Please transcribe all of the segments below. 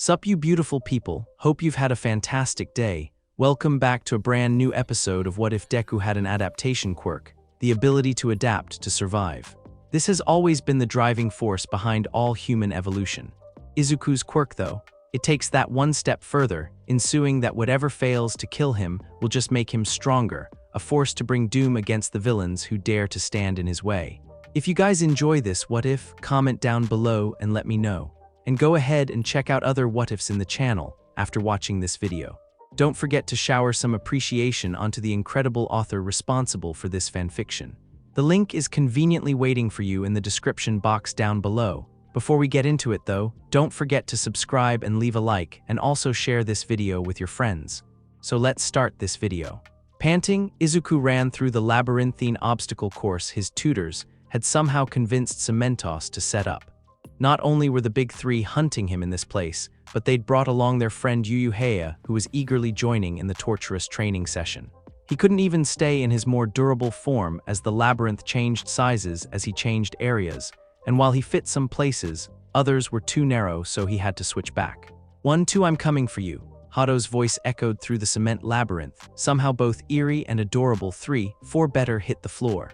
Sup you beautiful people, hope you've had a fantastic day. Welcome back to a brand new episode of What If Deku Had an Adaptation Quirk, the ability to adapt to survive. This has always been the driving force behind all human evolution. Izuku's quirk though, it takes that one step further, ensuing that whatever fails to kill him will just make him stronger, a force to bring doom against the villains who dare to stand in his way. If you guys enjoy this What If, comment down below and let me know. And go ahead and check out other What Ifs in the channel after watching this video. Don't forget to shower some appreciation onto the incredible author responsible for this fanfiction. The link is conveniently waiting for you in the description box down below. Before we get into it though, don't forget to subscribe and leave a like, and also share this video with your friends. So let's start this video. Panting, Izuku ran through the labyrinthine obstacle course his tutors had somehow convinced Cementos to set up. Not only were the big three hunting him in this place, but they'd brought along their friend Heya, who was eagerly joining in the torturous training session. He couldn't even stay in his more durable form as the labyrinth changed sizes as he changed areas, and while he fit some places, others were too narrow so he had to switch back. 1, 2, I'm coming for you. Hado's voice echoed through the cement labyrinth, somehow both eerie and adorable. 3, 4 better hit the floor.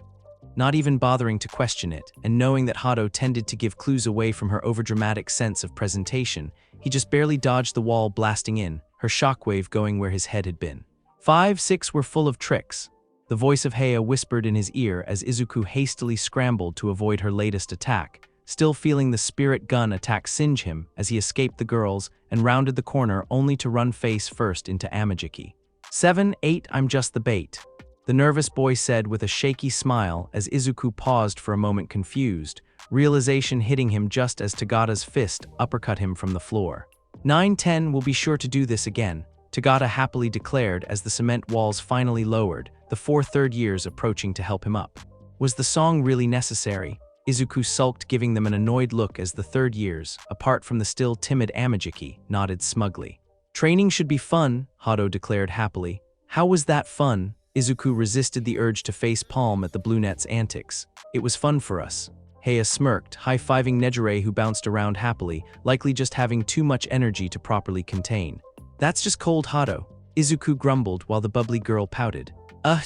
Not even bothering to question it, and knowing that Hado tended to give clues away from her overdramatic sense of presentation, he just barely dodged the wall blasting in, her shockwave going where his head had been. 5, 6 were full of tricks. The voice of Heya whispered in his ear as Izuku hastily scrambled to avoid her latest attack, still feeling the spirit gun attack singe him as he escaped the girls and rounded the corner only to run face first into Amajiki. 7, 8 I'm just the bait. The nervous boy said with a shaky smile as Izuku paused for a moment confused, realization hitting him just as Tagada's fist uppercut him from the floor. 9, 10 we'll be sure to do this again, Tagada happily declared as the cement walls finally lowered, the 4 third years approaching to help him up. Was the song really necessary? Izuku sulked, giving them an annoyed look as the third years, apart from the still timid Amajiki, nodded smugly. Training should be fun, Hado declared happily. How was that fun? Izuku resisted the urge to face palm at the brunette's antics. It was fun for us. Heya smirked, high-fiving Nejire who bounced around happily, likely just having too much energy to properly contain. That's just cold Hado, Izuku grumbled while the bubbly girl pouted.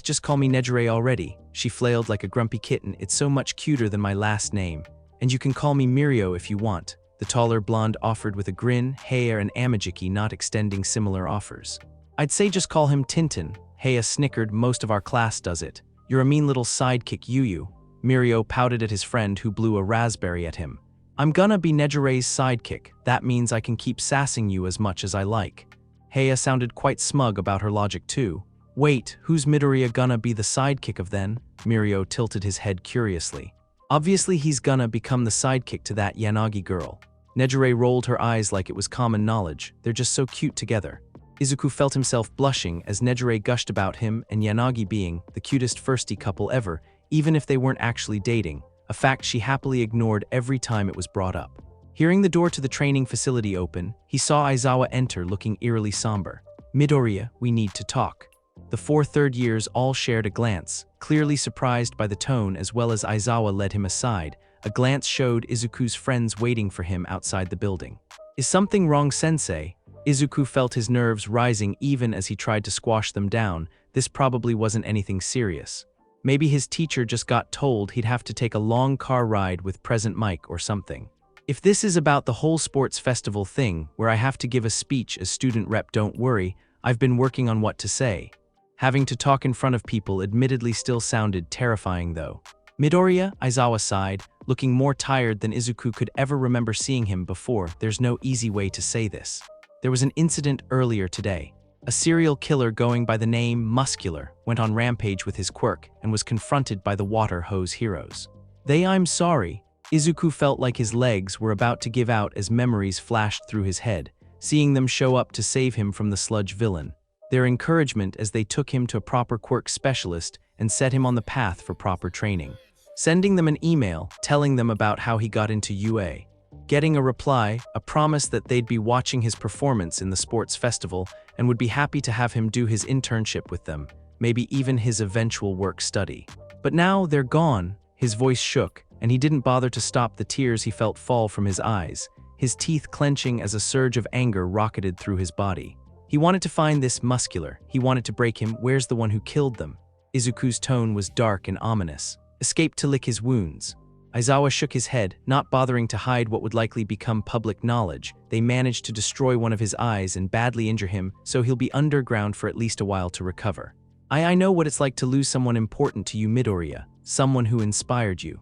Just call me Nejire already, she flailed like a grumpy kitten. It's so much cuter than my last name. And you can call me Mirio if you want, the taller blonde offered with a grin, Heya and Amajiki not extending similar offers. I'd say just call him Tintin. Heya snickered, most of our class does it. You're a mean little sidekick Yu. Mirio pouted at his friend who blew a raspberry at him. I'm gonna be Nejire's sidekick, that means I can keep sassing you as much as I like. Heya sounded quite smug about her logic too. Wait, who's Midoriya gonna be the sidekick of then? Mirio tilted his head curiously. Obviously he's gonna become the sidekick to that Yanagi girl. Nejire rolled her eyes like it was common knowledge, they're just so cute together. Izuku felt himself blushing as Nejire gushed about him and Yanagi being the cutest firstie couple ever, even if they weren't actually dating, a fact she happily ignored every time it was brought up. Hearing the door to the training facility open, he saw Aizawa enter looking eerily somber. Midoriya, we need to talk. The 4 third years all shared a glance, clearly surprised by the tone as well as Aizawa led him aside. A glance showed Izuku's friends waiting for him outside the building. Is something wrong, sensei? Izuku felt his nerves rising even as he tried to squash them down. This probably wasn't anything serious. Maybe his teacher just got told he'd have to take a long car ride with Present Mike or something. If this is about the whole sports festival thing, where I have to give a speech as student rep, don't worry, I've been working on what to say. Having to talk in front of people admittedly still sounded terrifying though. Midoriya, Aizawa sighed, looking more tired than Izuku could ever remember seeing him before. There's no easy way to say this. There was an incident earlier today. A serial killer going by the name Muscular went on rampage with his quirk and was confronted by the water hose heroes. I'm sorry. Izuku felt like his legs were about to give out as memories flashed through his head, seeing them show up to save him from the sludge villain. Their encouragement as they took him to a proper quirk specialist and set him on the path for proper training. Sending them an email telling them about how he got into UA. Getting a reply, a promise that they'd be watching his performance in the sports festival and would be happy to have him do his internship with them, maybe even his eventual work study. But now they're gone. His voice shook, and he didn't bother to stop the tears he felt fall from his eyes. his teeth clenching as a surge of anger rocketed through his body. He wanted to find this muscular. He wanted to break him. Where's the one who killed them? Izuku's tone was dark and ominous. Escape to lick his wounds. Aizawa shook his head, not bothering to hide what would likely become public knowledge. They managed to destroy one of his eyes and badly injure him, so he'll be underground for at least a while to recover. I know what it's like to lose someone important to you, Midoriya, someone who inspired you.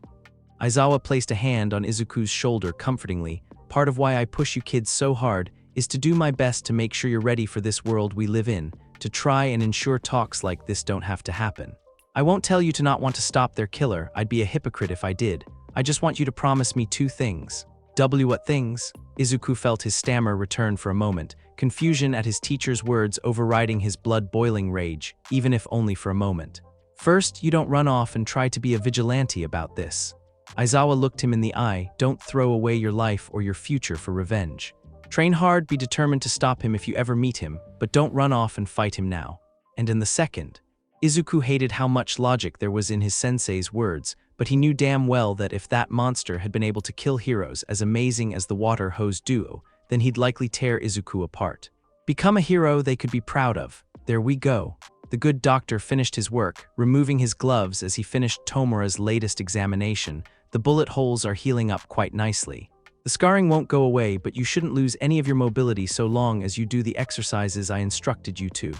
Aizawa placed a hand on Izuku's shoulder comfortingly. Part of why I push you kids so hard is to do my best to make sure you're ready for this world we live in, to try and ensure talks like this don't have to happen. I won't tell you to not want to stop their killer. I'd be a hypocrite if I did. I just want you to promise me 2 things. What things? Izuku felt his stammer return for a moment, confusion at his teacher's words overriding his blood-boiling rage, even if only for a moment. First, you don't run off and try to be a vigilante about this. Aizawa looked him in the eye. Don't throw away your life or your future for revenge. Train hard, be determined to stop him if you ever meet him, but don't run off and fight him now. And in the second, Izuku hated how much logic there was in his sensei's words, but he knew damn well that if that monster had been able to kill heroes as amazing as the water hose duo, then he'd likely tear Izuku apart. Become a hero they could be proud of. There we go. The good doctor finished his work, removing his gloves as he finished Tomura's latest examination. The bullet holes are healing up quite nicely. The scarring won't go away, but you shouldn't lose any of your mobility so long as you do the exercises I instructed you to.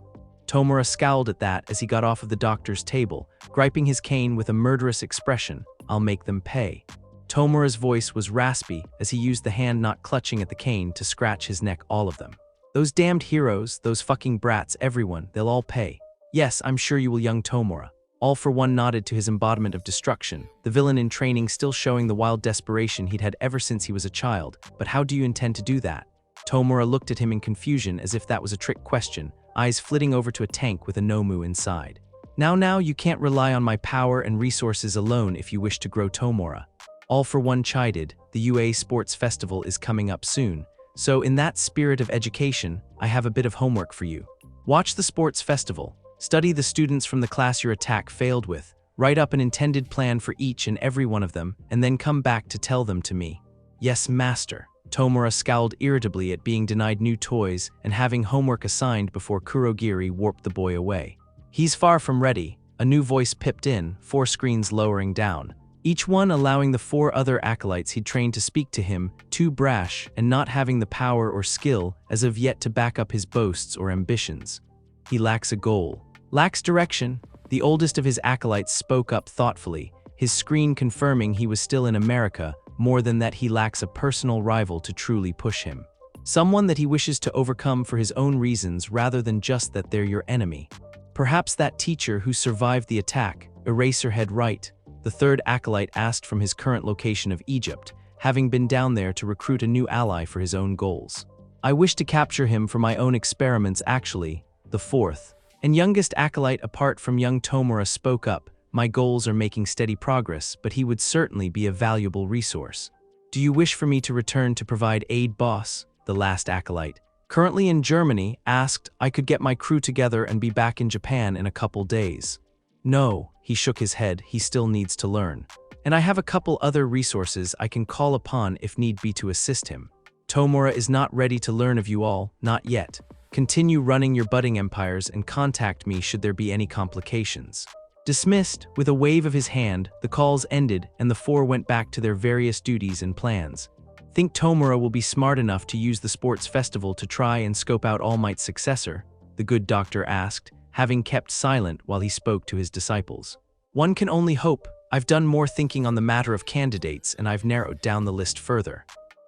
Tomura scowled at that as he got off of the doctor's table, griping his cane with a murderous expression. I'll make them pay. Tomura's voice was raspy as he used the hand not clutching at the cane to scratch his neck. All of them. Those damned heroes, those fucking brats, everyone, they'll all pay. Yes, I'm sure you will, young Tomura. All for one nodded to his embodiment of destruction, the villain in training still showing the wild desperation he'd had ever since he was a child. But how do you intend to do that? Tomura looked at him in confusion as if that was a trick question, eyes flitting over to a tank with a Nomu inside. Now, you can't rely on my power and resources alone if you wish to grow, Tomura. All for one chided, the UA Sports Festival is coming up soon, so in that spirit of education, I have a bit of homework for you. Watch the sports festival, study the students from the class your attack failed with, write up an intended plan for each and every one of them, and then come back to tell them to me. Yes, master. Tomura scowled irritably at being denied new toys and having homework assigned before Kurogiri warped the boy away. He's far from ready, a new voice pipped in, 4 screens lowering down, each one allowing the 4 other acolytes he'd trained to speak to him, too brash and not having the power or skill as of yet to back up his boasts or ambitions. He lacks a goal, lacks direction. The oldest of his acolytes spoke up thoughtfully, his screen confirming he was still in America. More than that, he lacks a personal rival to truly push him. Someone that he wishes to overcome for his own reasons rather than just that they're your enemy. Perhaps that teacher who survived the attack, Eraserhead right? The 3rd acolyte asked from his current location of Egypt, having been down there to recruit a new ally for his own goals. I wish to capture him for my own experiments actually, the 4th and youngest acolyte apart from young Tomura spoke up. My goals are making steady progress, but he would certainly be a valuable resource. Do you wish for me to return to provide aid, boss? The last acolyte, currently in Germany, asked. I could get my crew together and be back in Japan in a couple days. No, he shook his head, he still needs to learn. And I have a couple other resources I can call upon if need be to assist him. Tomura is not ready to learn of you all, not yet. Continue running your budding empires and contact me should there be any complications. Dismissed, with a wave of his hand, the calls ended and the 4 went back to their various duties and plans. Think Tomura will be smart enough to use the sports festival to try and scope out All Might's successor? The good doctor asked, having kept silent while he spoke to his disciples. One can only hope. I've done more thinking on the matter of candidates and I've narrowed down the list further.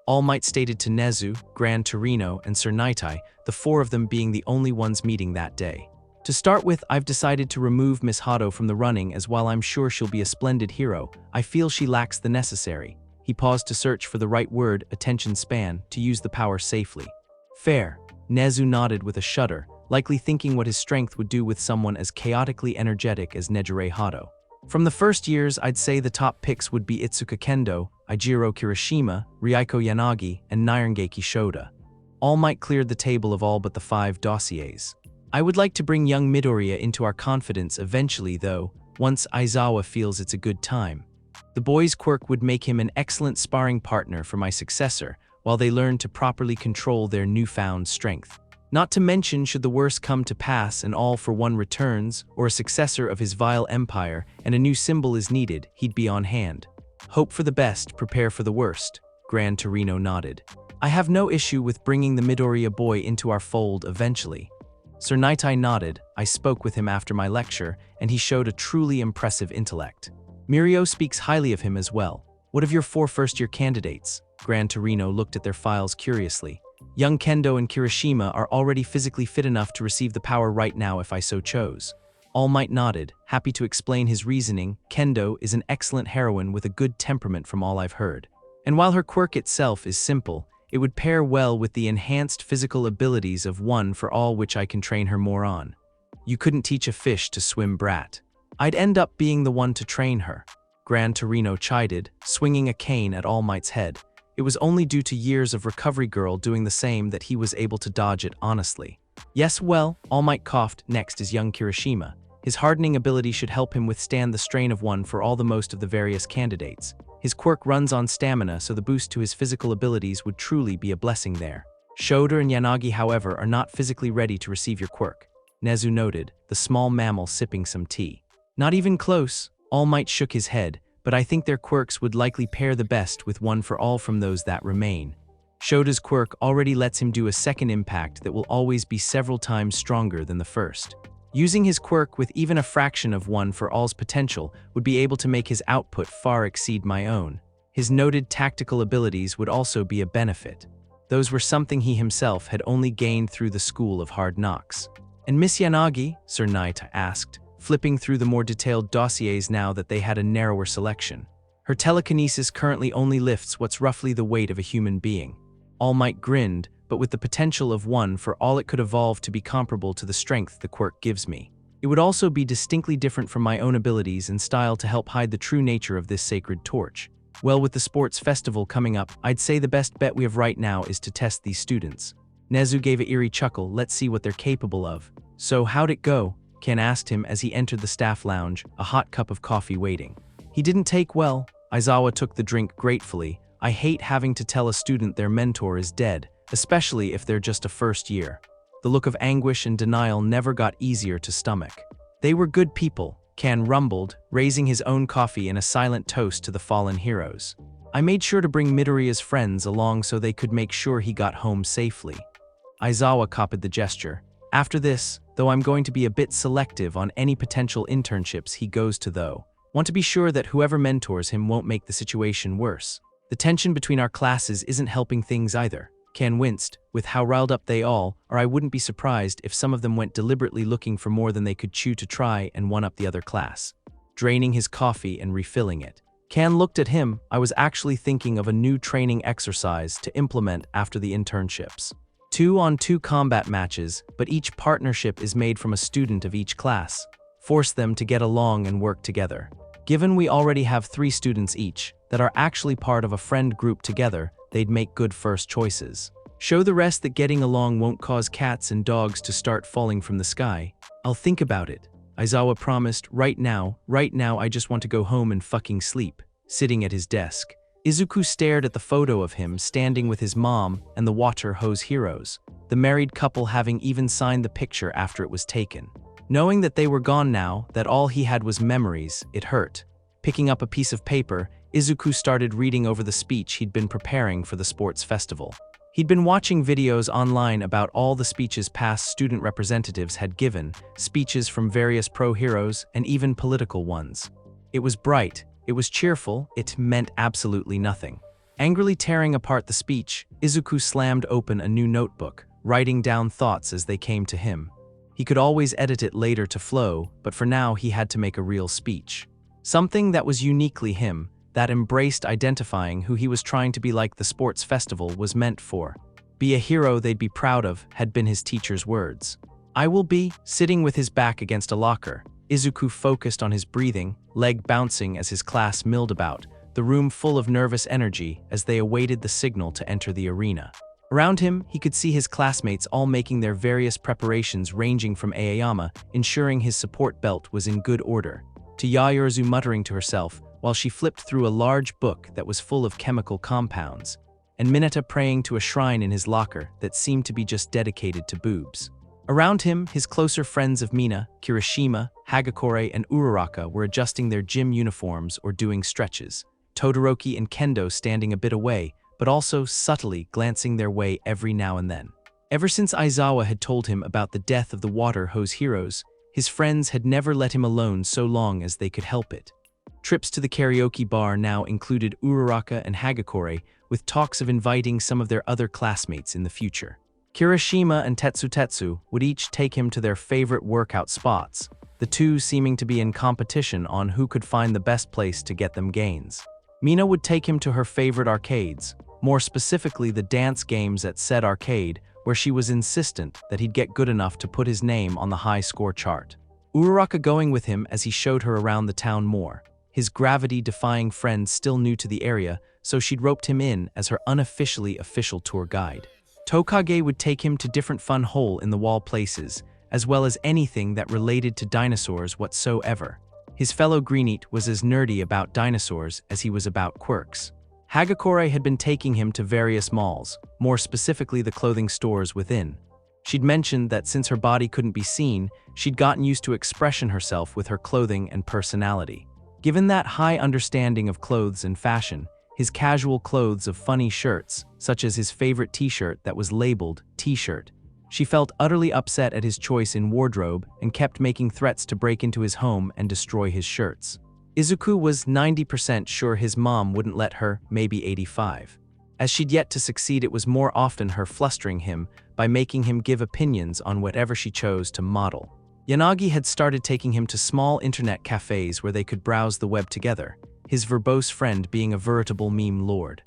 All Might stated to Nezu, Gran Torino, and Sir Naitai, the 4 of them being the only ones meeting that day. To start with, I've decided to remove Miss Hado from the running as while I'm sure she'll be a splendid hero, I feel she lacks the necessary. He paused to search for the right word, attention span, to use the power safely. Fair. Nezu nodded with a shudder, likely thinking what his strength would do with someone as chaotically energetic as Nejire Hado. From the first years, I'd say the top picks would be Itsuka Kendo, Eijiro Kirishima, Ryaiko Yanagi, and Nirengeki Shoda. All Might cleared the table of all but the 5 dossiers. I would like to bring young Midoriya into our confidence eventually though, once Aizawa feels it's a good time. The boy's quirk would make him an excellent sparring partner for my successor, while they learn to properly control their newfound strength. Not to mention, should the worst come to pass and All for One returns, or a successor of his vile empire, and a new symbol is needed, he'd be on hand. Hope for the best, prepare for the worst, Gran Torino nodded. I have no issue with bringing the Midoriya boy into our fold eventually. Sir Nightai nodded. I spoke with him after my lecture, and he showed a truly impressive intellect. Mirio speaks highly of him as well. What of your 4 first-year candidates? Gran Torino looked at their files curiously. Young Kendo and Kirishima are already physically fit enough to receive the power right now if I so chose. All Might nodded, happy to explain his reasoning. Kendo is an excellent heroine with a good temperament from all I've heard. And while her quirk itself is simple, it would pair well with the enhanced physical abilities of One for All, which I can train her more on. You couldn't teach a fish to swim, brat. I'd end up being the one to train her. Gran Torino chided, swinging a cane at All Might's head. It was only due to years of Recovery Girl doing the same that he was able to dodge it honestly. Yes, well, All Might coughed. Next is young Kirishima. His hardening ability should help him withstand the strain of One for All the most of the various candidates. His quirk runs on stamina, so the boost to his physical abilities would truly be a blessing there. Shoda and Yanagi, however, are not physically ready to receive your quirk, Nezu noted, the small mammal sipping some tea. Not even close, All Might shook his head, but I think their quirks would likely pair the best with One for All from those that remain. Shoda's quirk already lets him do a second impact that will always be several times stronger than the first. Using his quirk with even a fraction of One for All's potential would be able to make his output far exceed my own. His noted tactical abilities would also be a benefit. Those were something he himself had only gained through the School of Hard Knocks. And Miss Yanagi? Sir Naita asked, flipping through the more detailed dossiers now that they had a narrower selection. Her telekinesis currently only lifts what's roughly the weight of a human being. All Might grinned, but with the potential of One for All, it could evolve to be comparable to the strength the quirk gives me. It would also be distinctly different from my own abilities and style to help hide the true nature of this sacred torch. Well, with the sports festival coming up, I'd say the best bet we have right now is to test these students. Nezu gave an eerie chuckle. Let's see what they're capable of. So how'd it go? Ken asked him as he entered the staff lounge, a hot cup of coffee waiting. He didn't take well. Aizawa took the drink gratefully. I hate having to tell a student their mentor is dead, especially if they're just a first year. The look of anguish and denial never got easier to stomach. They were good people, Ken rumbled, raising his own coffee in a silent toast to the fallen heroes. I made sure to bring Midoriya's friends along so they could make sure he got home safely. Aizawa copied the gesture. After this, though, I'm going to be a bit selective on any potential internships he goes to, though. Want to be sure that whoever mentors him won't make the situation worse. The tension between our classes isn't helping things either. Ken winced, with how riled up they all are. I wouldn't be surprised if some of them went deliberately looking for more than they could chew to try and one-up the other class. Draining his coffee and refilling it. Ken looked at him. I was actually thinking of a new training exercise to implement after the internships. 2-on-2 combat matches, but each partnership is made from a student of each class. Force them to get along and work together. Given we already have 3 students each that are actually part of a friend group together, they'd make good first choices. Show the rest that getting along won't cause cats and dogs to start falling from the sky. I'll think about it, Aizawa promised. Right now, I just want to go home and fucking sleep. Sitting at his desk, Izuku stared at the photo of him standing with his mom and the water hose heroes, the married couple having even signed the picture after it was taken. Knowing that they were gone now, that all he had was memories, it hurt. Picking up a piece of paper, Izuku started reading over the speech he'd been preparing for the sports festival. He'd been watching videos online about all the speeches past student representatives had given, speeches from various pro-heroes and even political ones. It was bright. It was cheerful. It meant absolutely nothing. Angrily tearing apart the speech, Izuku slammed open a new notebook, writing down thoughts as they came to him. He could always edit it later to flow, but for now he had to make a real speech. Something that was uniquely him, that embraced identifying who he was trying to be like the sports festival was meant for. Be a hero they'd be proud of, had been his teacher's words. I will be, sitting with his back against a locker. Izuku focused on his breathing, leg bouncing as his class milled about, the room full of nervous energy as they awaited the signal to enter the arena. Around him, he could see his classmates all making their various preparations, ranging from Aoyama ensuring his support belt was in good order, to Yayorozu muttering to herself while she flipped through a large book that was full of chemical compounds. and Mineta praying to a shrine in his locker that seemed to be just dedicated to boobs. Around him, his closer friends of Mina, Kirishima, Hagakure, and Uraraka were adjusting their gym uniforms or doing stretches, Todoroki and Kendo standing a bit away, but also subtly glancing their way every now and then. Ever since Aizawa had told him about the death of the water hose heroes, his friends had never let him alone so long as they could help it. Trips to the karaoke bar now included Uraraka and Hagakure, with talks of inviting some of their other classmates in the future. Kirishima and Tetsu would each take him to their favorite workout spots, the two seeming to be in competition on who could find the best place to get them gains. Mina would take him to her favorite arcades, more specifically the dance games at said arcade, where she was insistent that he'd get good enough to put his name on the high score chart. Uraraka going with him as he showed her around the town more. His gravity-defying friend still new to the area, so she'd roped him in as her unofficially official tour guide. Tokage would take him to different fun hole-in-the-wall places, as well as anything that related to dinosaurs whatsoever. His fellow Greeneat was as nerdy about dinosaurs as he was about quirks. Hagakure had been taking him to various malls, more specifically the clothing stores within. She'd mentioned that since her body couldn't be seen, she'd gotten used to expression herself with her clothing and personality. Given that high understanding of clothes and fashion, his casual clothes of funny shirts, such as his favorite t-shirt that was labeled T-shirt, she felt utterly upset at his choice in wardrobe and kept making threats to break into his home and destroy his shirts. Izuku was 90% sure his mom wouldn't let her, maybe 85. As she'd yet to succeed, it was more often her flustering him by making him give opinions on whatever she chose to model. Yanagi had started taking him to small internet cafes where they could browse the web together, his verbose friend being a veritable meme lord.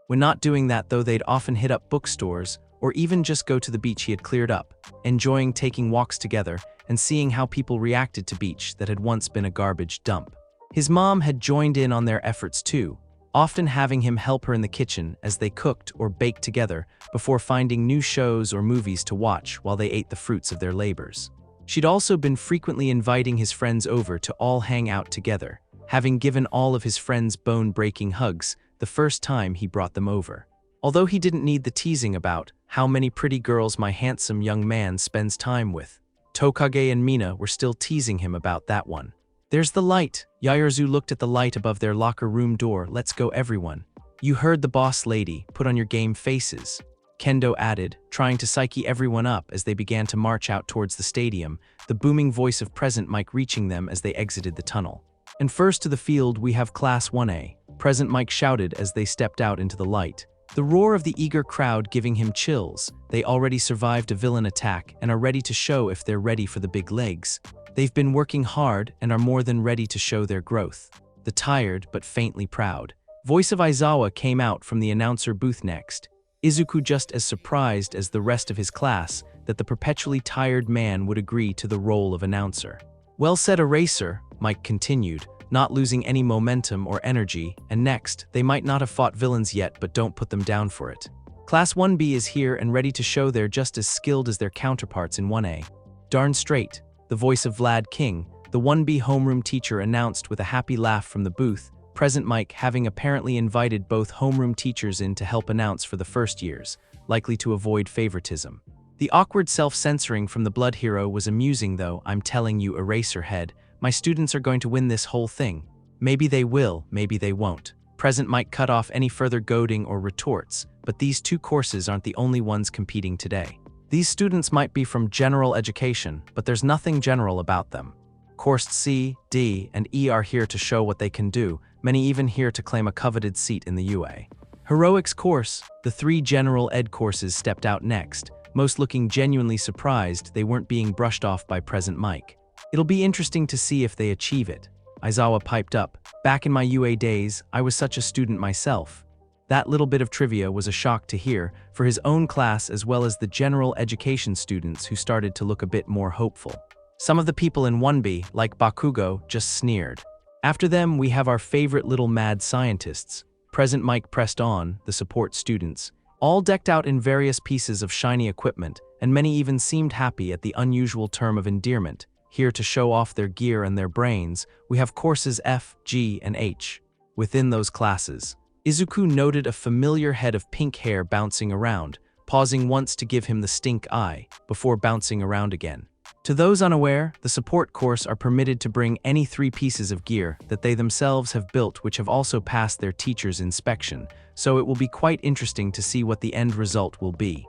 When not doing that though, they'd often hit up bookstores or even just go to the beach he had cleared up, enjoying taking walks together and seeing how people reacted to beach that had once been a garbage dump. His mom had joined in on their efforts too, often having him help her in the kitchen as they cooked or baked together before finding new shows or movies to watch while they ate the fruits of their labors. She'd also been frequently inviting his friends over to all hang out together, having given all of his friends bone-breaking hugs the first time he brought them over. Although he didn't need the teasing about how many pretty girls my handsome young man spends time with, Tokage and Mina were still teasing him about that one. "There's the light." Yaoyorozu looked at the light above their locker room door. "Let's go everyone." "You heard the boss lady. Put on your game faces," Kendo added, trying to psyche everyone up as they began to march out towards the stadium, the booming voice of Present Mike reaching them as they exited the tunnel. "And first to the field we have Class 1A, Present Mike shouted as they stepped out into the light, the roar of the eager crowd giving him chills. They already survived a villain attack and are ready to show if they're ready for the big legs. They've been working hard and are more than ready to show their growth. The tired but faintly proud voice of Aizawa came out from the announcer booth next. Izuku just as surprised as the rest of his class that the perpetually tired man would agree to the role of announcer. "Well said, Eraser," Mike continued, not losing any momentum or energy, "and next, they might not have fought villains yet, but don't put them down for it. Class 1B is here and ready to show they're just as skilled as their counterparts in 1A. Darn straight," the voice of Vlad King, the 1B homeroom teacher, announced with a happy laugh from the booth, Present Mike having apparently invited both homeroom teachers in to help announce for the first years, likely to avoid favoritism. The awkward self-censoring from the blood hero was amusing though. "I'm telling you, Eraserhead, my students are going to win this whole thing. Maybe they will, maybe they won't." Present Mike cut off any further goading or retorts, but these two courses aren't the only ones competing today. These students might be from general education, but there's nothing general about them. Course C, D, and E are here to show what they can do, many even here to claim a coveted seat in the UA. Heroics course, the 3 general ed courses stepped out next, most looking genuinely surprised they weren't being brushed off by Present Mike. "It'll be interesting to see if they achieve it," Aizawa piped up. "Back in my UA days, I was such a student myself." That little bit of trivia was a shock to hear, for his own class as well as the general education students who started to look a bit more hopeful. Some of the people in 1B, like Bakugo, just sneered. "After them, we have our favorite little mad scientists." Present Mike pressed on, the support students, all decked out in various pieces of shiny equipment, and many even seemed happy at the unusual term of endearment. Here to show off their gear and their brains, we have courses F, G, and H. Within those classes, Izuku noted a familiar head of pink hair bouncing around, pausing once to give him the stink eye, before bouncing around again. To those unaware, the support course are permitted to bring any 3 pieces of gear that they themselves have built which have also passed their teacher's inspection, so it will be quite interesting to see what the end result will be.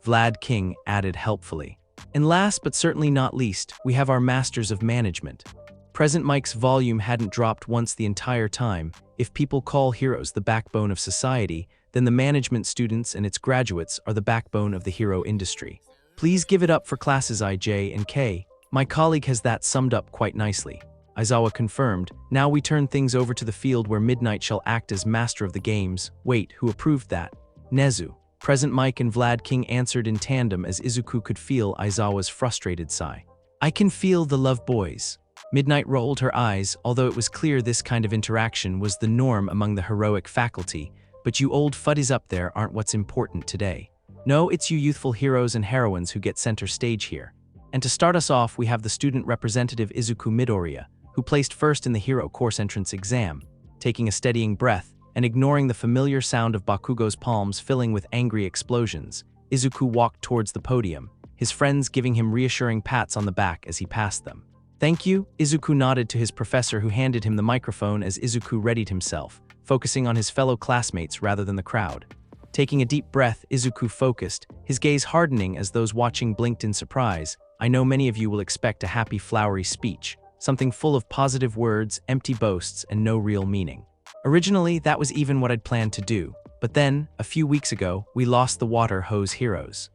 Vlad King added helpfully. And last but certainly not least, we have our Masters of Management. Present Mike's volume hadn't dropped once the entire time. If people call heroes the backbone of society, then the management students and its graduates are the backbone of the hero industry. Please give it up for classes I, J, and K. My colleague has that summed up quite nicely. Aizawa confirmed. Now we turn things over to the field where Midnight shall act as master of the games. Wait, who approved that? Nezu. Present Mike and Vlad King answered in tandem as Izuku could feel Aizawa's frustrated sigh. I can feel the love boys. Midnight rolled her eyes, although it was clear this kind of interaction was the norm among the heroic faculty, but you old fuddies up there aren't what's important today. No, it's you youthful heroes and heroines who get center stage here. And to start us off, we have the student representative Izuku Midoriya, who placed first in the hero course entrance exam. Taking a steadying breath and ignoring the familiar sound of Bakugo's palms filling with angry explosions, Izuku walked towards the podium, his friends giving him reassuring pats on the back as he passed them. Thank you, Izuku nodded to his professor who handed him the microphone as Izuku readied himself, focusing on his fellow classmates rather than the crowd. Taking a deep breath, Izuku focused, his gaze hardening as those watching blinked in surprise. I know many of you will expect a happy, flowery speech, something full of positive words, empty boasts, and no real meaning. Originally, that was even what I'd planned to do, but then, a few weeks ago, we lost the water hose heroes.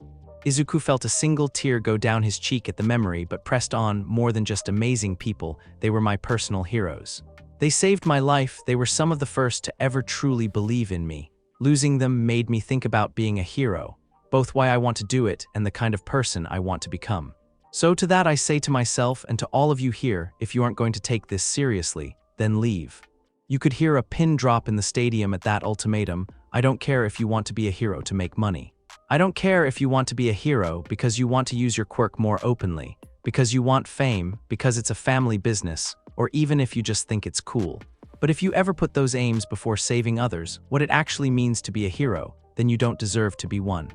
Izuku felt a single tear go down his cheek at the memory but pressed on. More than just amazing people, they were my personal heroes. They saved my life, they were some of the first to ever truly believe in me. Losing them made me think about being a hero, both why I want to do it and the kind of person I want to become. So to that I say to myself and to all of you here, if you aren't going to take this seriously, then leave. You could hear a pin drop in the stadium at that ultimatum. I don't care if you want to be a hero to make money. I don't care if you want to be a hero because you want to use your quirk more openly, because you want fame, because it's a family business, or even if you just think it's cool. But if you ever put those aims before saving others, what it actually means to be a hero, then you don't deserve to be one.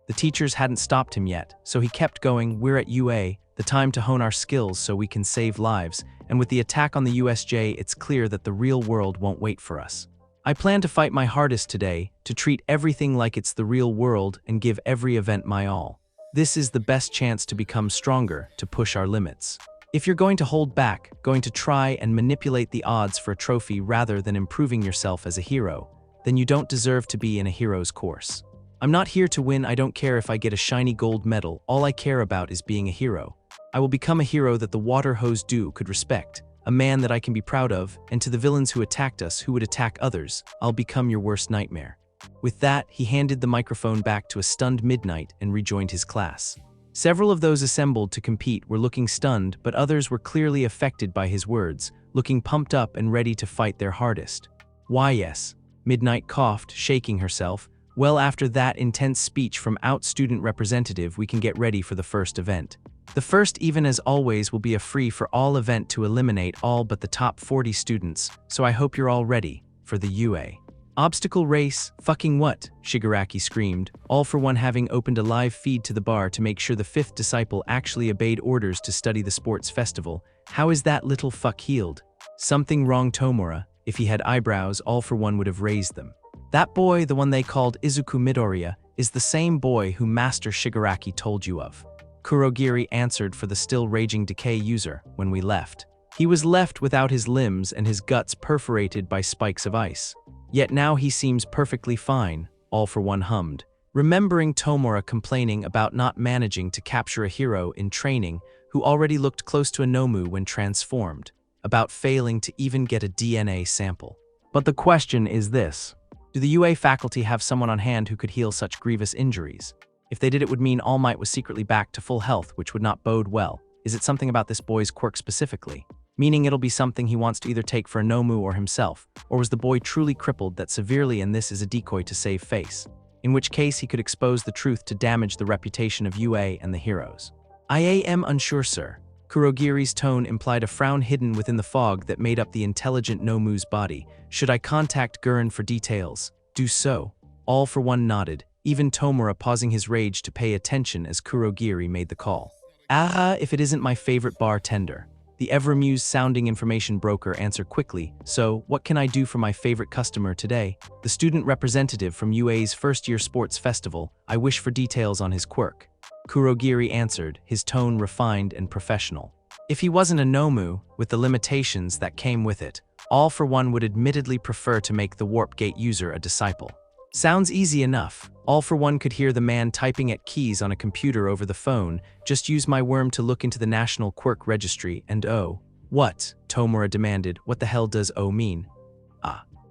The teachers hadn't stopped him yet, so he kept going. We're at UA, the time to hone our skills so we can save lives, and with the attack on the USJ, it's clear that the real world won't wait for us. I plan to fight my hardest today, to treat everything like it's the real world and give every event my all. This is the best chance to become stronger, to push our limits. If you're going to hold back, going to try and manipulate the odds for a trophy rather than improving yourself as a hero, then you don't deserve to be in a hero's course. I'm not here to win. I don't care if I get a shiny gold medal. All I care about is being a hero. I will become a hero that the water hose do could respect, a man that I can be proud of, and to the villains who attacked us, who would attack others, I'll become your worst nightmare. With that, he handed the microphone back to a stunned Midnight and rejoined his class. Several of those assembled to compete were looking stunned, but others were clearly affected by his words, looking pumped up and ready to fight their hardest. Why yes, Midnight coughed, shaking herself. Well, after that intense speech from out student representative, we can get ready for the first event. The first, even as always, will be a free-for-all event to eliminate all but the top 40 students, so I hope you're all ready for the UA. Obstacle race, fucking what? Shigaraki screamed, all for one having opened a live feed to the bar to make sure the 5th disciple actually obeyed orders to study the sports festival. How is that little fuck healed? Something wrong, Tomura. If he had eyebrows, all for one would have raised them. That boy, the one they called Izuku Midoriya, is the same boy who Master Shigaraki told you of. Kurogiri answered for the still raging decay user when we left. He was left without his limbs and his guts perforated by spikes of ice. Yet now he seems perfectly fine, all for one hummed, remembering Tomura complaining about not managing to capture a hero in training who already looked close to a Nomu when transformed, about failing to even get a DNA sample. But the question is this: do the UA faculty have someone on hand who could heal such grievous injuries? If they did, it would mean All Might was secretly back to full health, which would not bode well. Is it something about this boy's quirk specifically? Meaning it'll be something he wants to either take for a Nomu or himself, or was the boy truly crippled that severely and this is a decoy to save face? In which case he could expose the truth to damage the reputation of UA and the heroes. I am unsure, sir. Kurogiri's tone implied a frown hidden within the fog that made up the intelligent Nomu's body. Should I contact Gurren for details? Do so. All for one nodded, even Tomura pausing his rage to pay attention as Kurogiri made the call. If it isn't my favorite bartender. The ever-amused sounding information broker answered quickly. So, what can I do for my favorite customer today? The student representative from UA's first-year sports festival. I wish for details on his quirk. Kurogiri answered, his tone refined and professional. If he wasn't a Nomu, with the limitations that came with it, All for One would admittedly prefer to make the Warp Gate user a disciple. Sounds easy enough. All for One could hear the man typing at keys on a computer over the phone. Just use my worm to look into the National Quirk Registry and oh. What? Tomura demanded. What the hell does oh mean?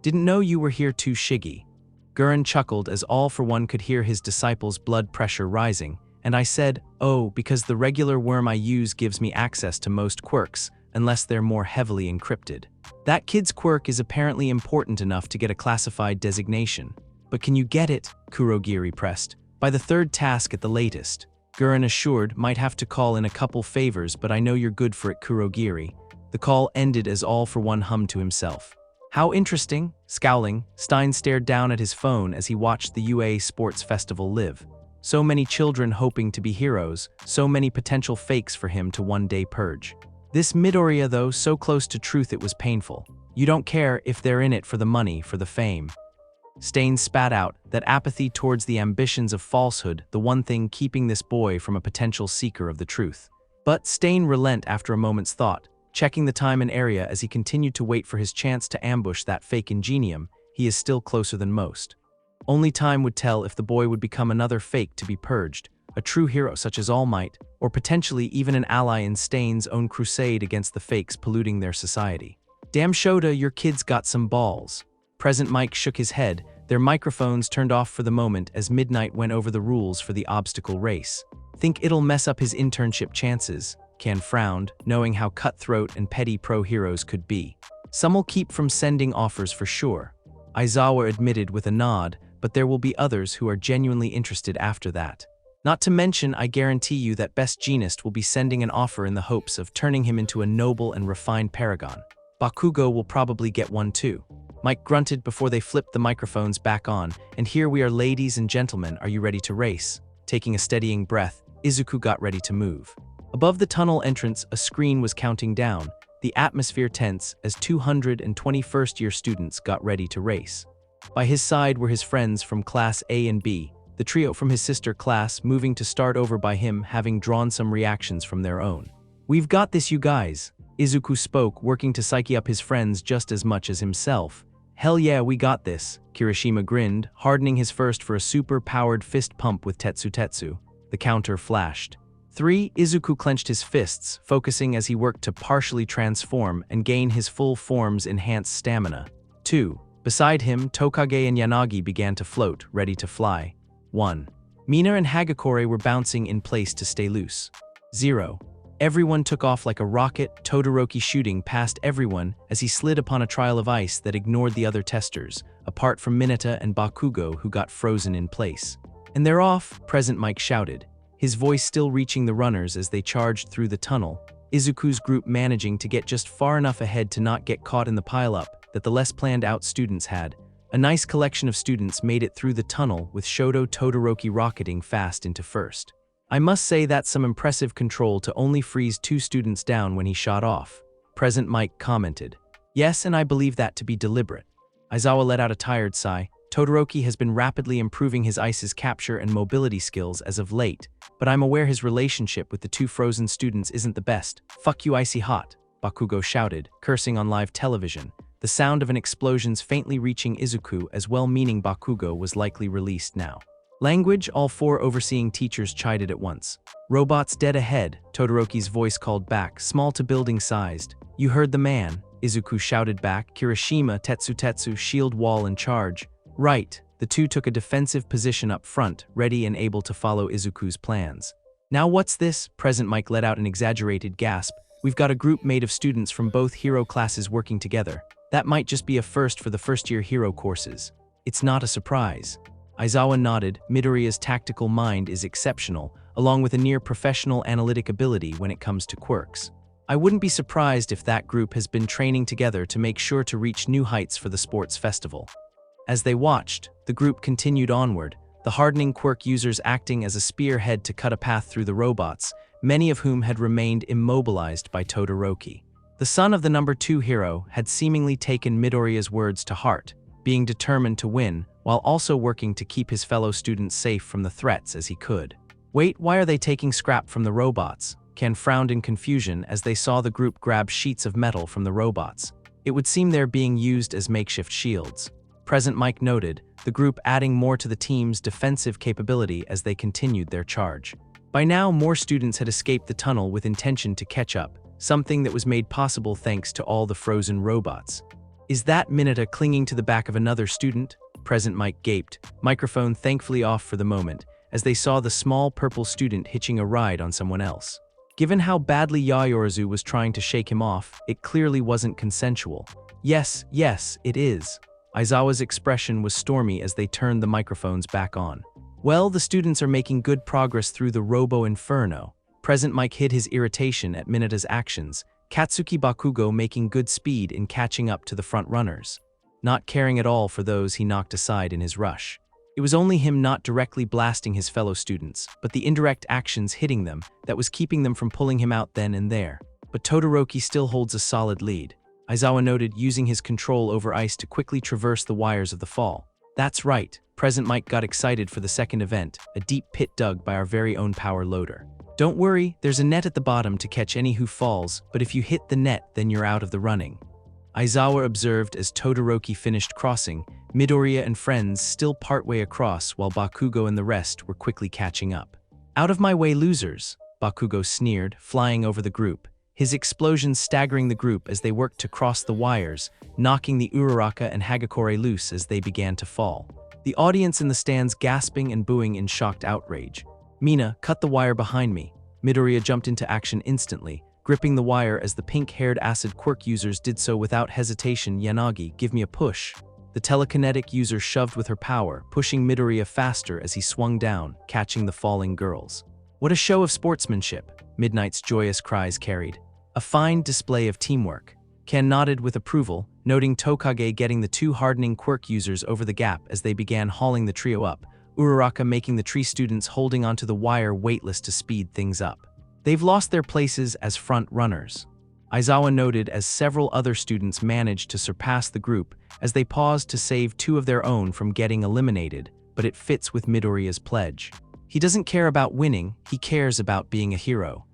Didn't know you were here too, Shiggy. Gurren chuckled as All for One could hear his disciple's blood pressure rising, and I said, oh, because the regular worm I use gives me access to most quirks, unless they're more heavily encrypted. That kid's quirk is apparently important enough to get a classified designation. But can you get it? Kurogiri pressed. By the third task at the latest. Gurren assured, might have to call in a couple favors, but I know you're good for it, Kurogiri. The call ended as All for One hummed to himself. How interesting. Scowling, Stein stared down at his phone as he watched the UA Sports Festival live. So many children hoping to be heroes, so many potential fakes for him to one day purge. This Midoriya though, so close to truth it was painful. You don't care if they're in it for the money, for the fame. Stain spat out, that apathy towards the ambitions of falsehood, the one thing keeping this boy from a potential seeker of the truth. But Stain relent after a moment's thought, checking the time and area as he continued to wait for his chance to ambush that fake ingenium. He is still closer than most. Only time would tell if the boy would become another fake to be purged, a true hero such as All Might, or potentially even an ally in Stain's own crusade against the fakes polluting their society. Damn Shota, your kid's got some balls. Present Mike shook his head, their microphones turned off for the moment as Midnight went over the rules for the obstacle race. Think it'll mess up his internship chances? Kan frowned, knowing how cutthroat and petty pro heroes could be. Some'll keep from sending offers for sure. Aizawa admitted with a nod, but there will be others who are genuinely interested after that. Not to mention, I guarantee you that Best Genist will be sending an offer in the hopes of turning him into a noble and refined paragon. Bakugo will probably get one too. Mike grunted before they flipped the microphones back on, and here we are, ladies and gentlemen, are you ready to race? Taking a steadying breath, Izuku got ready to move. Above the tunnel entrance, a screen was counting down, the atmosphere tense as 221st year students got ready to race. By his side were his friends from Class A and B, the trio from his sister class moving to start over by him having drawn some reactions from their own. We've got this, you guys. Izuku spoke, working to psyche up his friends just as much as himself. Hell yeah, we got this, Kirishima grinned, hardening his first for a super-powered fist pump with Tetsu. The counter flashed. 3. Izuku clenched his fists, focusing as he worked to partially transform and gain his full form's enhanced stamina. 2. Beside him, Tokage and Yanagi began to float, ready to fly. 1. Mina and Hagakure were bouncing in place to stay loose. 0. Everyone took off like a rocket, Todoroki shooting past everyone as he slid upon a trail of ice that ignored the other testers, apart from Mineta and Bakugo who got frozen in place. And they're off, Present Mike shouted, his voice still reaching the runners as they charged through the tunnel, Izuku's group managing to get just far enough ahead to not get caught in the pileup that the less planned out students had. A nice collection of students made it through the tunnel with Shoto Todoroki rocketing fast into first. I must say that's some impressive control to only freeze 2 students down when he shot off, Present Mike commented. Yes, and I believe that to be deliberate. Aizawa let out a tired sigh. Todoroki has been rapidly improving his ice's capture and mobility skills as of late, but I'm aware his relationship with the 2 frozen students isn't the best. Fuck you, icy hot, Bakugo shouted, cursing on live television. The sound of an explosion's faintly reaching Izuku as well-meaning Bakugo was likely released now. Language, all 4 overseeing teachers chided at once. Robots dead ahead, Todoroki's voice called back, small to building sized. You heard the man, Izuku shouted back, Kirishima, Tetsu, shield wall in charge. Right, the 2 took a defensive position up front, ready and able to follow Izuku's plans. Now what's this? Present Mike let out an exaggerated gasp. We've got a group made of students from both hero classes working together. That might just be a first for the first-year hero courses. It's not a surprise. Aizawa nodded. Midoriya's tactical mind is exceptional. along with a near-professional analytic ability when it comes to quirks. I wouldn't be surprised if that group has been training together to make sure to reach new heights for the sports festival. As they watched, the group continued onward, the hardening quirk users acting as a spearhead to cut a path through the robots, many of whom had remained immobilized by Todoroki. The son of the number 2 hero had seemingly taken Midoriya's words to heart, being determined to win, while also working to keep his fellow students safe from the threats as he could. Wait, why are they taking scrap from the robots? Ken frowned in confusion as they saw the group grab sheets of metal from the robots. It would seem they're being used as makeshift shields. Present Mike noted, the group adding more to the team's defensive capability as they continued their charge. By now, more students had escaped the tunnel with intention to catch up, something that was made possible thanks to all the frozen robots. Is that Mineta clinging to the back of another student? Present Mike gaped, microphone thankfully off for the moment, as they saw the small purple student hitching a ride on someone else. Given how badly Yayorozu was trying to shake him off, it clearly wasn't consensual. Yes, it is. Aizawa's expression was stormy as they turned the microphones back on. Well, the students are making good progress through the Robo Inferno. Present Mike hid his irritation at Mineta's actions, Katsuki Bakugo making good speed in catching up to the front runners, not caring at all for those he knocked aside in his rush. It was only him not directly blasting his fellow students, but the indirect actions hitting them that was keeping them from pulling him out then and there. But Todoroki still holds a solid lead. Aizawa noted, using his control over ice to quickly traverse the wires of the fall. That's right, Present Mike got excited for the second event, a deep pit dug by our very own power loader. Don't worry, there's a net at the bottom to catch any who falls, but if you hit the net, then you're out of the running. Aizawa observed as Todoroki finished crossing, Midoriya and friends still partway across while Bakugo and the rest were quickly catching up. Out of my way, losers, Bakugo sneered, flying over the group, his explosions staggering the group as they worked to cross the wires, knocking the Uraraka and Hagakure loose as they began to fall. The audience in the stands gasping and booing in shocked outrage. Mina, cut the wire behind me. Midoriya jumped into action instantly, gripping the wire as the pink-haired acid quirk users did so without hesitation. Yanagi, give me a push. The telekinetic user shoved with her power, pushing Midoriya faster as he swung down, catching the falling girls. What a show of sportsmanship, Midnight's joyous cries carried. A fine display of teamwork. Ken nodded with approval, noting Tokage getting the 2 hardening quirk users over the gap as they began hauling the trio up, Uraraka making the tree students holding onto the wire weightless to speed things up. They've lost their places as front runners. Aizawa noted as several other students managed to surpass the group as they paused to save 2 of their own from getting eliminated, but it fits with Midoriya's pledge. He doesn't care about winning, he cares about being a hero.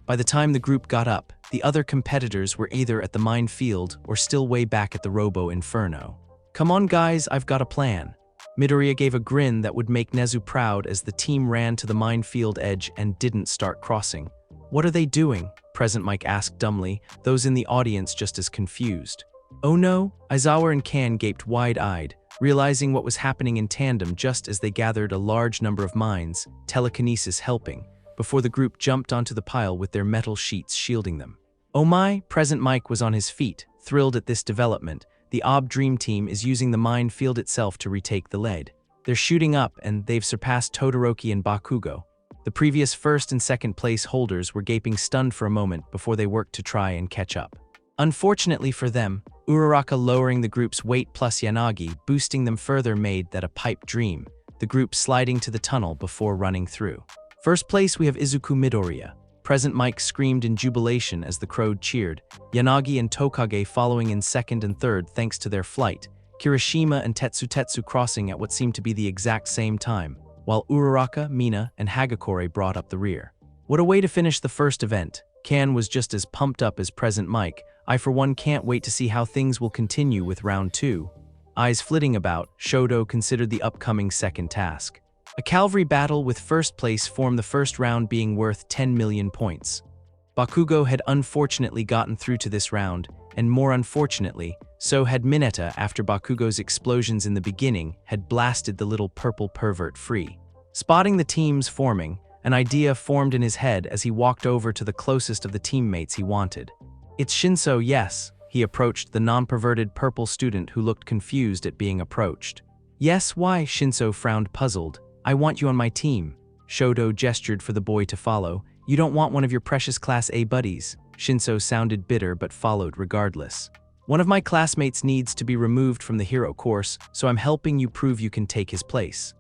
By the time the group got up, the other competitors were either at the minefield or still way back at the Robo Inferno. Come on guys, I've got a plan. Midoriya gave a grin that would make Nezu proud as the team ran to the minefield edge and didn't start crossing. What are they doing? Present Mike asked dumbly, those in the audience just as confused. Oh no, Aizawa and Kan gaped wide-eyed, realizing what was happening in tandem just as they gathered a large number of mines, telekinesis helping, before the group jumped onto the pile with their metal sheets shielding them. Oh my, Present Mike was on his feet, thrilled at this development. The OB Dream Team is using the minefield itself to retake the lead. They're shooting up and they've surpassed Todoroki and Bakugo. The previous first and second place holders were gaping stunned for a moment before they worked to try and catch up. Unfortunately for them, Uraraka lowering the group's weight plus Yanagi boosting them further made that a pipe dream, the group sliding to the tunnel before running through. First place we have Izuku Midoriya. Present Mike screamed in jubilation as the crowd cheered, Yanagi and Tokage following in second and third thanks to their flight, Kirishima and Tetsu crossing at what seemed to be the exact same time, while Uraraka, Mina, and Hagakure brought up the rear. What a way to finish the first event. Kan was just as pumped up as Present Mike. I for one can't wait to see how things will continue with round 2. Eyes flitting about, Shoto considered the upcoming second task. A cavalry battle with first place formed the first round being worth 10 million points. Bakugo had unfortunately gotten through to this round, and more unfortunately, so had Mineta after Bakugo's explosions in the beginning had blasted the little purple pervert free. Spotting the teams forming, an idea formed in his head as he walked over to the closest of the teammates he wanted. It's Shinso, yes, he approached the non-perverted purple student who looked confused at being approached. Yes, why? Shinso frowned puzzled. I want you on my team. Shoto gestured for the boy to follow. You don't want one of your precious Class A buddies. Shinso sounded bitter but followed regardless. One of my classmates needs to be removed from the hero course, so I'm helping you prove you can take his place.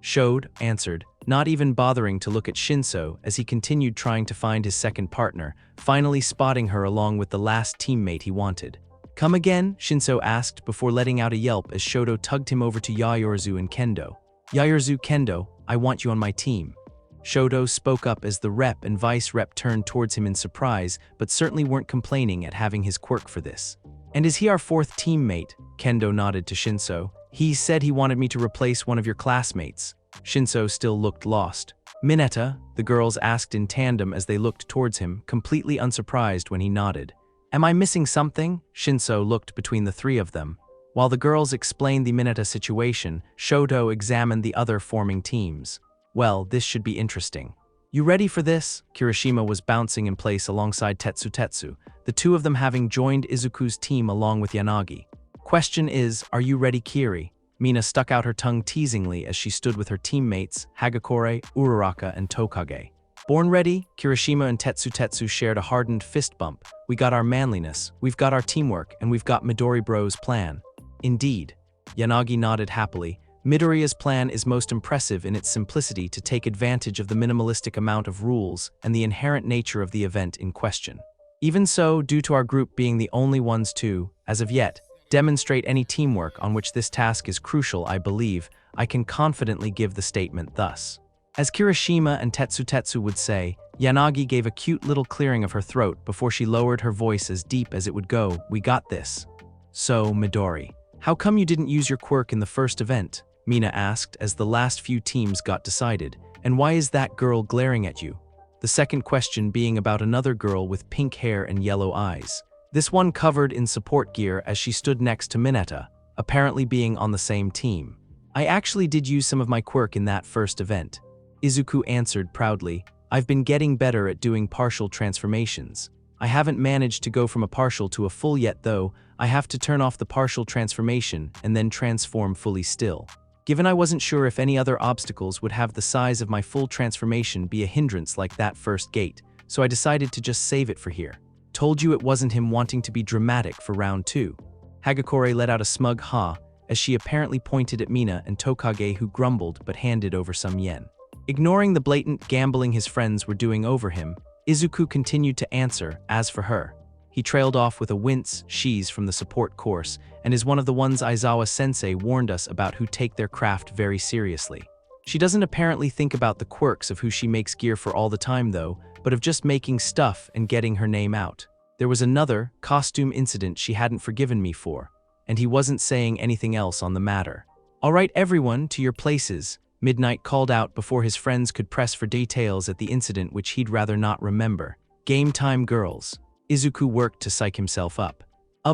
Shode answered, not even bothering to look at Shinso as he continued trying to find his second partner, finally spotting her along with the last teammate he wanted. Come again? Shinso asked before letting out a yelp as Shoto tugged him over to Yaoyorozu and Kendo. Yaoyorozu, Kendo, I want you on my team. Shoto spoke up as the rep and vice rep turned towards him in surprise, but certainly weren't complaining at having his quirk for this. And is he our fourth teammate? Kendo nodded to Shinso. He said he wanted me to replace one of your classmates. Shinso still looked lost. Mineta, the girls asked in tandem as they looked towards him, completely unsurprised when he nodded. Am I missing something? Shinso looked between the three of them. While the girls explained the Mineta situation, Shoto examined the other forming teams. Well, this should be interesting. You ready for this? Kirishima was bouncing in place alongside Tetsu, the two of them having joined Izuku's team along with Yanagi. Question is, are you ready, Kiri? Mina stuck out her tongue teasingly as she stood with her teammates, Hagakure, Uraraka, and Tokage. Born ready, Kirishima and Tetsu shared a hardened fist bump. We got our manliness, we've got our teamwork, and we've got Midori Bro's plan. Indeed. Yanagi nodded happily. Midoriya's plan is most impressive in its simplicity to take advantage of the minimalistic amount of rules and the inherent nature of the event in question. Even so, due to our group being the only ones to, as of yet, demonstrate any teamwork on which this task is crucial, I believe, I can confidently give the statement thus. As Kirishima and Tetsu would say, Yanagi gave a cute little clearing of her throat before she lowered her voice as deep as it would go. We got this. So, Midori, how come you didn't use your quirk in the first event? Mina asked as the last few teams got decided. And why is that girl glaring at you? The second question being about another girl with pink hair and yellow eyes. This one covered in support gear as she stood next to Mineta, apparently being on the same team. I actually did use some of my quirk in that first event. Izuku answered proudly, I've been getting better at doing partial transformations. I haven't managed to go from a partial to a full yet though. I have to turn off the partial transformation and then transform fully still. Given I wasn't sure if any other obstacles would have the size of my full transformation be a hindrance like that first gate, so I decided to just save it for here. Told you it wasn't him wanting to be dramatic for round 2. Hagakure let out a smug ha, as she apparently pointed at Mina and Tokage who grumbled but handed over some yen. Ignoring the blatant gambling his friends were doing over him, Izuku continued to answer, as for her. He trailed off with a wince, she's from the support course, and is one of the ones Aizawa-sensei warned us about who take their craft very seriously. She doesn't apparently think about the quirks of who she makes gear for all the time though, but of just making stuff and getting her name out. There was another costume incident she hadn't forgiven me for, and he wasn't saying anything else on the matter. All right everyone, to your places, Midnight called out before his friends could press for details at the incident which he'd rather not remember. Game time girls. Izuku worked to psych himself up.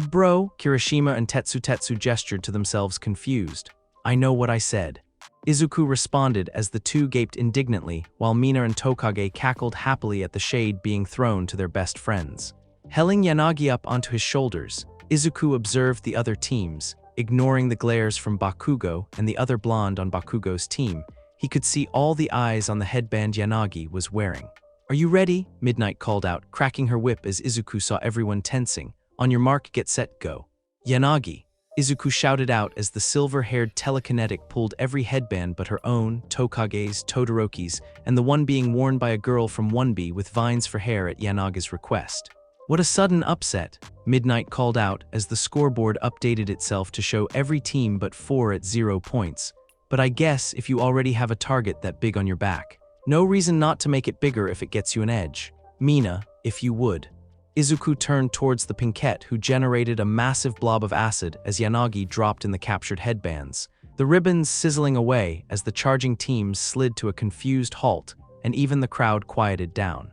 Bro, Kirishima and Tetsu gestured to themselves confused. I know what I said. Izuku responded as the two gaped indignantly while Mina and Tokage cackled happily at the shade being thrown to their best friends. Helling Yanagi up onto his shoulders, Izuku observed the other teams, ignoring the glares from Bakugo and the other blonde on Bakugo's team. He could see all the eyes on the headband Yanagi was wearing. Are you ready? Midnight called out, cracking her whip as Izuku saw everyone tensing. On your mark, get set, go. Yanagi, Izuku shouted out as the silver-haired telekinetic pulled every headband but her own, Tokage's, Todoroki's, and the one being worn by a girl from 1B with vines for hair at Yanagi's request. What a sudden upset, Midnight called out as the scoreboard updated itself to show every team but 4 at 0 points. But I guess if you already have a target that big on your back, no reason not to make it bigger if it gets you an edge. Mina, if you would. Izuku turned towards the Pinkette who generated a massive blob of acid as Yanagi dropped in the captured headbands, the ribbons sizzling away as the charging teams slid to a confused halt, and even the crowd quieted down.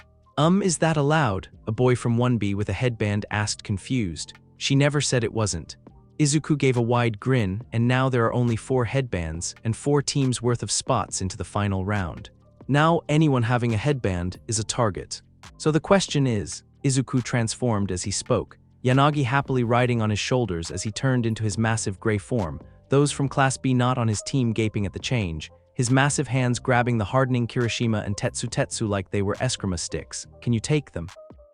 Is that allowed? A boy from 1B with a headband asked confused. She never said it wasn't. Izuku gave a wide grin, and now there are only 4 headbands and 4 teams worth of spots into the final round. Now anyone having a headband is a target. So the question is, Izuku transformed as he spoke, Yanagi happily riding on his shoulders as he turned into his massive gray form, those from Class B not on his team gaping at the change. his massive hands grabbing the hardening Kirishima and Tetsu like they were Eskrima sticks. Can you take them?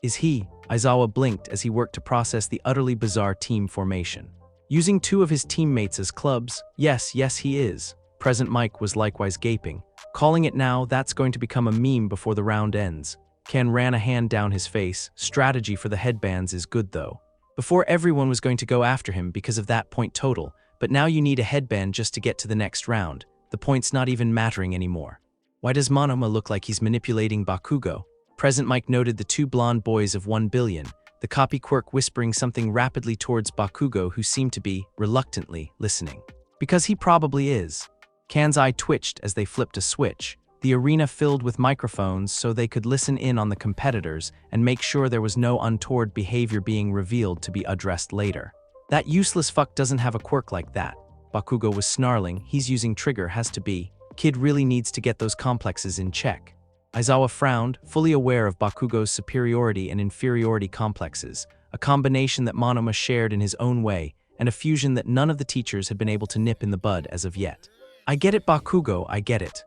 Is he? Aizawa blinked as he worked to process the utterly bizarre team formation. Using two of his teammates as clubs, yes, he is. Present Mike was likewise gaping. Calling it now, that's going to become a meme before the round ends. Ken ran a hand down his face. Strategy for the headbands is good though. Before everyone was going to go after him because of that point total, but now you need a headband just to get to the next round. The point's not even mattering anymore. Why does Monoma look like he's manipulating Bakugo? Present Mike noted the two blonde boys of 1 billion, the copy Quirk whispering something rapidly towards Bakugo who seemed to be, reluctantly, listening. Because he probably is. Kan's eye twitched as they flipped a switch, the arena filled with microphones so they could listen in on the competitors and make sure there was no untoward behavior being revealed to be addressed later. That useless fuck doesn't have a quirk like that. Bakugo was snarling. He's using trigger, has to be. Kid really needs to get those complexes in check. Aizawa frowned, fully aware of Bakugo's superiority and inferiority complexes, a combination that Monoma shared in his own way, and a fusion that none of the teachers had been able to nip in the bud as of yet. I get it, Bakugo, I get it.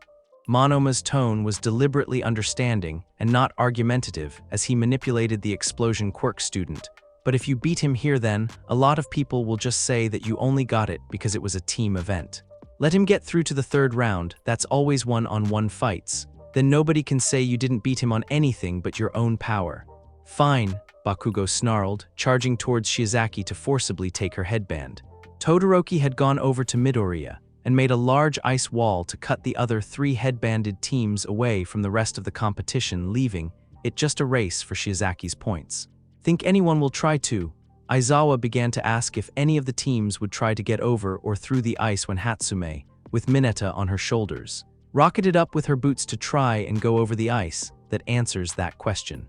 Monoma's tone was deliberately understanding and not argumentative as he manipulated the explosion Quirk student. But if you beat him here then, a lot of people will just say that you only got it because it was a team event. Let him get through to the third round, that's always one-on-one fights. Then nobody can say you didn't beat him on anything but your own power. Fine, Bakugo snarled, charging towards Shiozaki to forcibly take her headband. Todoroki had gone over to Midoriya and made a large ice wall to cut the other 3 headbanded teams away from the rest of the competition, leaving it just a race for Shiozaki's points. Think anyone will try to? Aizawa began to ask if any of the teams would try to get over or through the ice when Hatsume, with Mineta on her shoulders, rocketed up with her boots to try and go over the ice. That answers that question.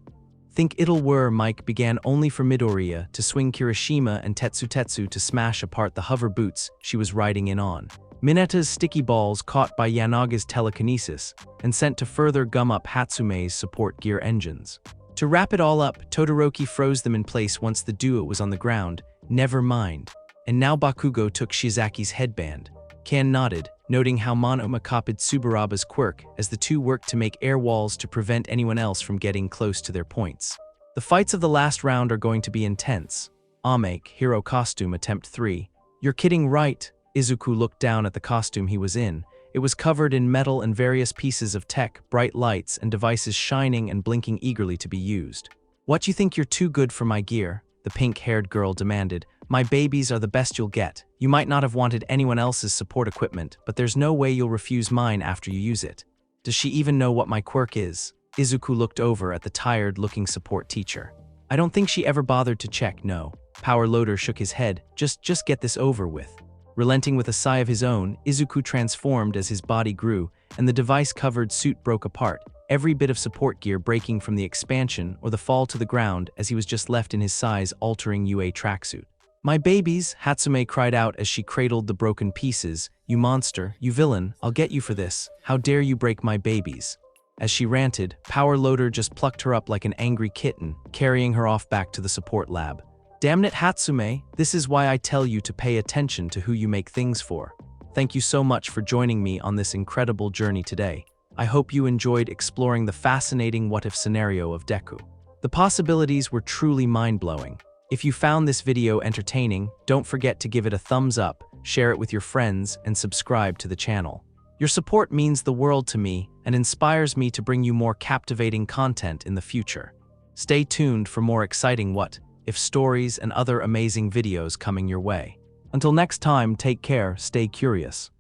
Think it'll were Mike began only for Midoriya to swing Kirishima and Tetsu to smash apart the hover boots she was riding in on. Mineta's sticky balls caught by Yanaga's telekinesis and sent to further gum up Hatsume's support gear engines. To wrap it all up, Todoroki froze them in place once the duo was on the ground. Never mind. And now Bakugo took Shiozaki's headband. Kan nodded, noting how Monoma copied Tsuburaba's quirk as the two worked to make air walls to prevent anyone else from getting close to their points. The fights of the last round are going to be intense. Amake, Hero Costume Attempt 3. You're kidding, right? Izuku looked down at the costume he was in. It was covered in metal and various pieces of tech, bright lights, and devices shining and blinking eagerly to be used. What, you think you're too good for my gear? The pink-haired girl demanded. My babies are the best you'll get. You might not have wanted anyone else's support equipment, but there's no way you'll refuse mine after you use it. Does she even know what my quirk is? Izuku looked over at the tired-looking support teacher. I don't think she ever bothered to check, no. Power Loader shook his head. Just get this over with. Relenting with a sigh of his own, Izuku transformed as his body grew, and the device-covered suit broke apart, every bit of support gear breaking from the expansion or the fall to the ground as he was just left in his size-altering UA tracksuit. My babies, Hatsume cried out as she cradled the broken pieces. You monster, you villain, I'll get you for this. How dare you break my babies? As she ranted, Power Loader just plucked her up like an angry kitten, carrying her off back to the support lab. Damn it, Hatsume, this is why I tell you to pay attention to who you make things for. Thank you so much for joining me on this incredible journey today. I hope you enjoyed exploring the fascinating what-if scenario of Deku. The possibilities were truly mind-blowing. If you found this video entertaining, don't forget to give it a thumbs up, share it with your friends, and subscribe to the channel. Your support means the world to me and inspires me to bring you more captivating content in the future. Stay tuned for more exciting what-if stories and other amazing videos coming your way. Until next time, take care, stay curious.